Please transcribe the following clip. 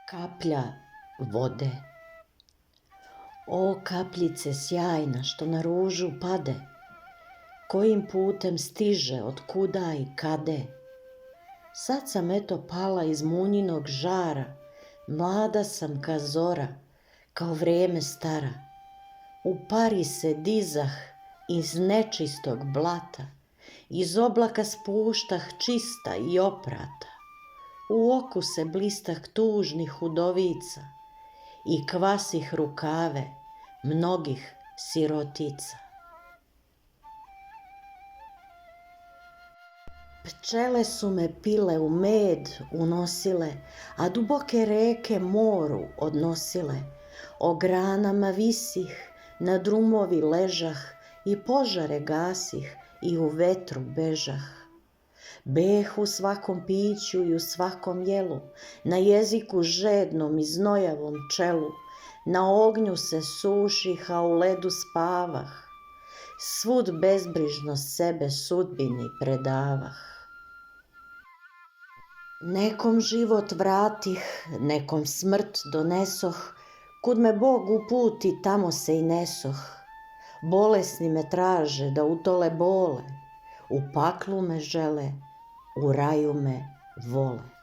Kaplja vode. O kapljice sjajna što na ružu pade, kojim putem stiže, od kuda i kade. Sad sam eto pala iz munjinog žara, mlada sam ka zora, kao vreme stara. U pari se dizah iz nečistog blata, iz oblaka spuštah čista i oprata. U oku se blistah tužnih udovica i kvasih rukave mnogih sirotica. Pčele su me pile, u med unosile, a duboke reke moru odnosile. O granama visih, na drumovi ležah i požare gasih i u vetru bežah. Beh u svakom piću i u svakom jelu, na jeziku žednom i znojavom čelu, na ognju se suših, a u ledu spavah. Svud bezbrižno sebe sudbini predavah. Nekom život vratih, nekom smrt donesoh, kud me Bog uputi, tamo se i nesoh. Bolesni me traže da utole bole, u paklu me žele, u raju me vole.